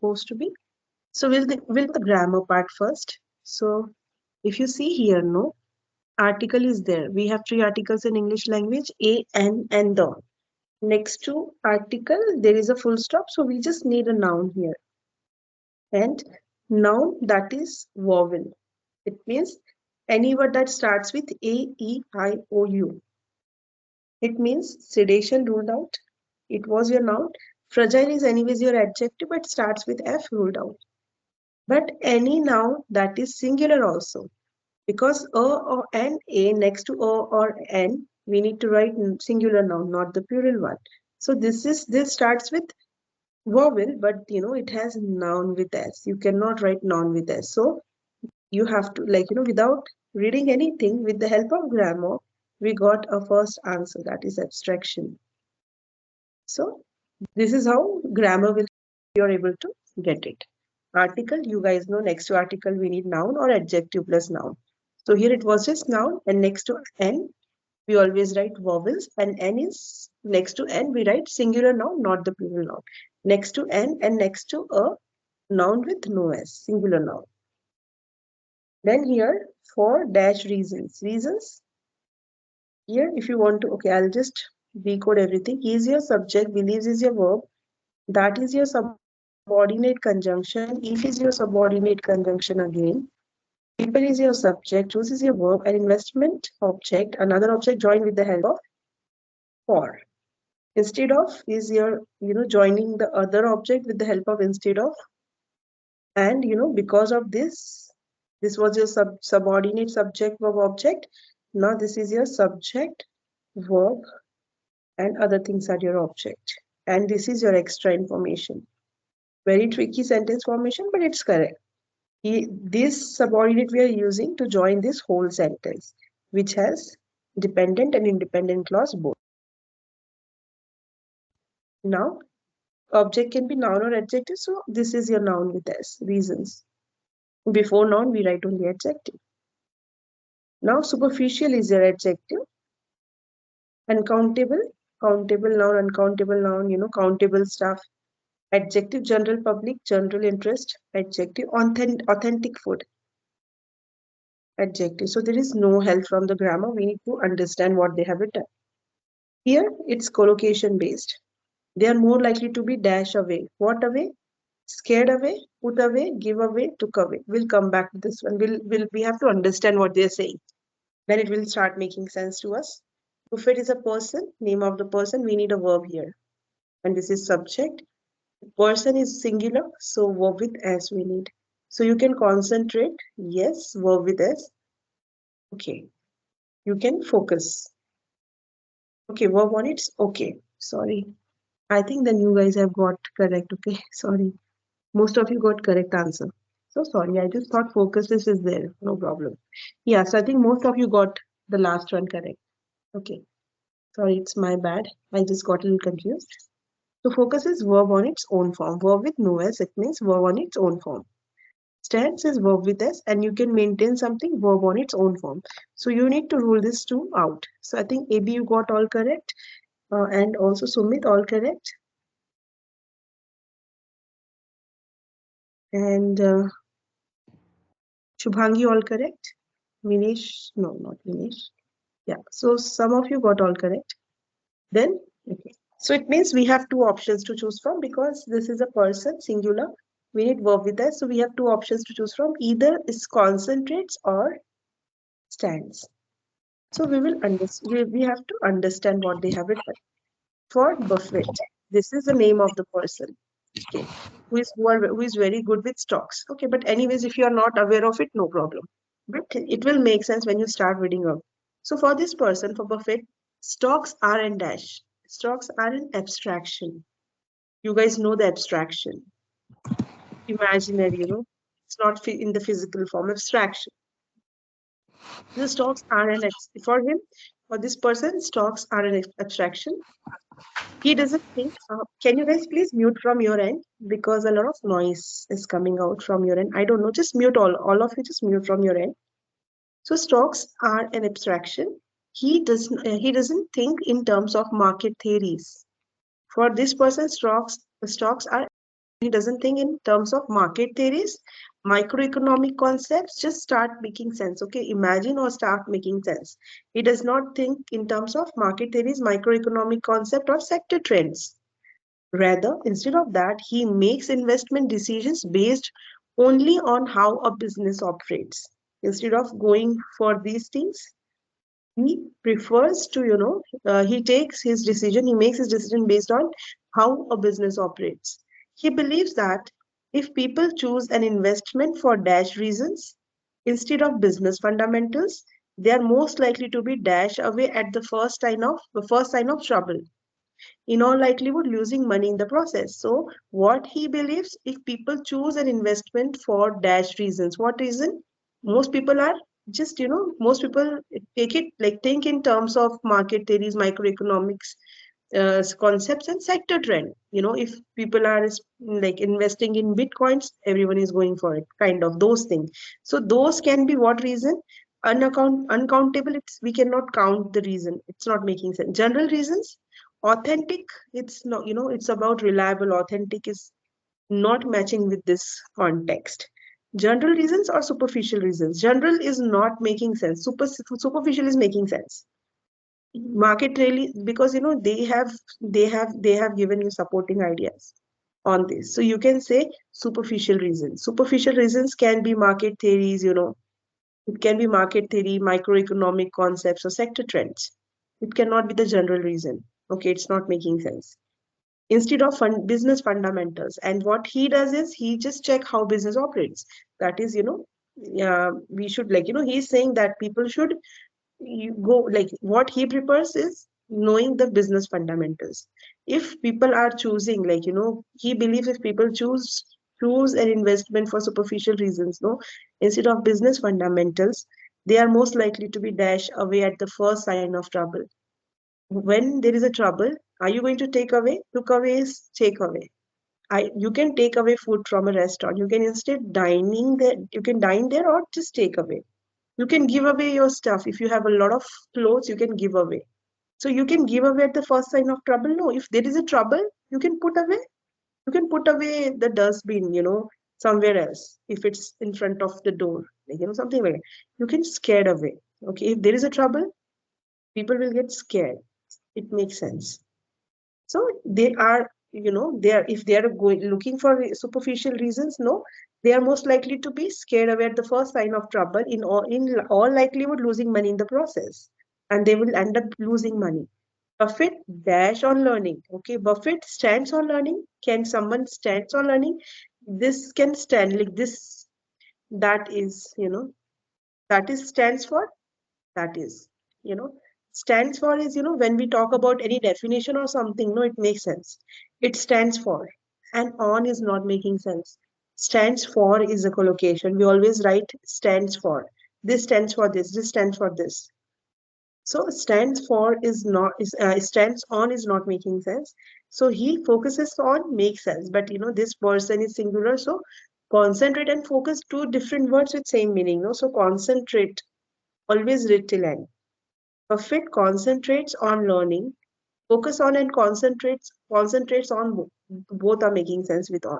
supposed to be. So we'll the grammar part first. So if you see here, no article is there. We have three articles in English language: a, an, and the. Next to article, there is a full stop. So we just need a noun here. And noun, that is vowel. It means any word that starts with A, E, I, O, U. It means sedation ruled out. It was your noun. Fragile is anyways your adjective, but starts with F, ruled out. But any noun that is singular also. Because a or an, a next to a or n, we need to write singular noun, not the plural one. So this starts with vowel, but it has noun with s. You cannot write noun with s. So you have to, without reading anything, with the help of grammar, we got a first answer, that is abstraction. So this is how grammar will, you're able to get it. Article, you guys know, next to article we need noun or adjective plus noun. So here it was just noun, and next to n we always write vowels, and n is next to n we write singular noun, not the plural noun. Next to n and next to a noun with no s, singular noun. Then here for dash reasons. Reasons, here if you want to, okay, I'll just decode everything. He is your subject, believes is your verb, that is your subordinate conjunction, if is your subordinate conjunction again, people is your subject, choose is your verb, and investment object, another object joined with the help of for. Instead of is your, joining the other object with the help of instead of. And, because of this was your subordinate subject verb object. Now this is your subject verb and other things are your object. And this is your extra information. Very tricky sentence formation, but it's correct. This subordinate we are using to join this whole sentence, which has dependent and independent clause both. Now, object can be noun or adjective, so this is your noun with S, reasons. Before noun, we write only adjective. Now, superficial is your adjective. Uncountable, countable noun, uncountable noun, countable stuff. Adjective, general public, general interest. Adjective, authentic food. Adjective. So there is no help from the grammar. We need to understand what they have written. Here, it's collocation based. They are more likely to be dash away. What away? Scared away, put away, give away, took away. We'll come back to this one. We have to understand what they're saying. Then it will start making sense to us. Buffet is a person, name of the person. We need a verb here. And this is subject. Person is singular, so verb with s we need. So you can concentrate. Yes, verb with s. Okay. You can focus. Okay, verb on it's okay. Sorry. I think then you guys have got correct. Okay, sorry. Most of you got correct answer. So sorry, I just thought focuses is there. No problem. Yeah, so I think most of you got the last one correct. Okay. Sorry, it's my bad. I just got a little confused. So focus is verb on its own form. Verb with no s, it means verb on its own form. Stance is verb with s, and you can maintain something verb on its own form. So you need to rule this two out. So I think AB you got all correct. And also Sumit all correct. And Shubhangi all correct. Vinesh, no, not Vinesh. Yeah, so some of you got all correct. Then, okay. So it means we have two options to choose from because this is a person, singular. We need verb with us. So we have two options to choose from. Either is concentrates or stands. So we have to understand what they have written. For Buffett, this is the name of the person. Okay, who is very good with stocks. Okay, but anyways, if you are not aware of it, no problem. But it will make sense when you start reading up. So for this person, for Buffett, stocks are in dash. Stocks are an abstraction. You guys know the abstraction. Imaginary, it's not in the physical form, abstraction. The stocks are an for him, for this person, stocks are an abstraction. He doesn't think. Can you guys please mute from your end because a lot of noise is coming out from your end. I don't know. Just mute all of you. Just mute from your end. So stocks are an abstraction. He doesn't think in terms of market theories. For this person, stocks are He doesn't think in terms of market theories, microeconomic concepts just start making sense. Okay, imagine or start making sense. He does not think in terms of market theories, microeconomic concept or sector trends. Rather, instead of that, he makes investment decisions based only on how a business operates. Instead of going for these things, he prefers to, he takes his decision, he makes his decision based on how a business operates. He believes that if people choose an investment for dash reasons instead of business fundamentals, they are most likely to be dash away at the first sign of trouble, in all likelihood losing money in the process. So what he believes, if people choose an investment for dash reasons, what reason? Most people are just, most people take it like think in terms of market theories, microeconomics, concepts and sector trend. If people are like investing in bitcoins, everyone is going for it, kind of those things. So those can be what reason? Uncountable. We cannot count the reason. It's not making sense. General reasons, authentic. It's not, it's about reliable. Authentic is not matching with this context. General reasons or superficial reasons. General is not making sense. Superficial is making sense. Market really, because they have given you supporting ideas on this. So you can say superficial reasons. Superficial reasons can be market theories. It can be market theory, microeconomic concepts, or sector trends. It cannot be the general reason. Okay, it's not making sense. Instead of business fundamentals, and what he does is he just check how business operates. That is, we should, like, he's saying that people should you go, like, what he prefers is knowing the business fundamentals. If people are choosing, like, he believes if people choose an investment for superficial reasons, no, instead of business fundamentals, they are most likely to be dashed away at the first sign of trouble. When there is a trouble, are you going to take away? Took away is take away. You can take away food from a restaurant. You can instead dining there. You can dine there or just take away. You can give away your stuff. If you have a lot of clothes, you can give away. So you can give away at the first sign of trouble. No, if there is a trouble, you can put away. You can put away the dustbin, somewhere else. If it's in front of the door, like, something like that. You can scare away. Okay, if there is a trouble, people will get scared. It makes sense. So they are, they are, if they are going looking for superficial reasons, no, they are most likely to be scared away at the first sign of trouble, in all likelihood losing money in the process, and they will end up losing money. Buffett dash on learning. Okay, Buffett stands on learning. Can someone stands on learning? This can stand like this. That is, that is stands for, that is, you know stands for is, when we talk about any definition or something, no, it makes sense. It stands for, and on is not making sense. Stands for is a collocation. We always write stands for. This stands for this stands for this. So stands for is not, is stands on is not making sense. So he focuses on makes sense, but this person is singular. So concentrate and focus, two different words with same meaning, no. So concentrate, always read till end. Buffett concentrates on learning. Focus on and concentrates on both are making sense with on.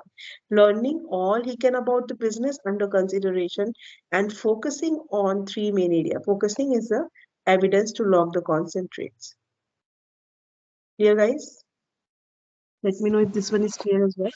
Learning all he can about the business under consideration, and focusing on three main areas. Focusing is the evidence to log the concentrates. Clear, guys? Let me know if this one is clear as well.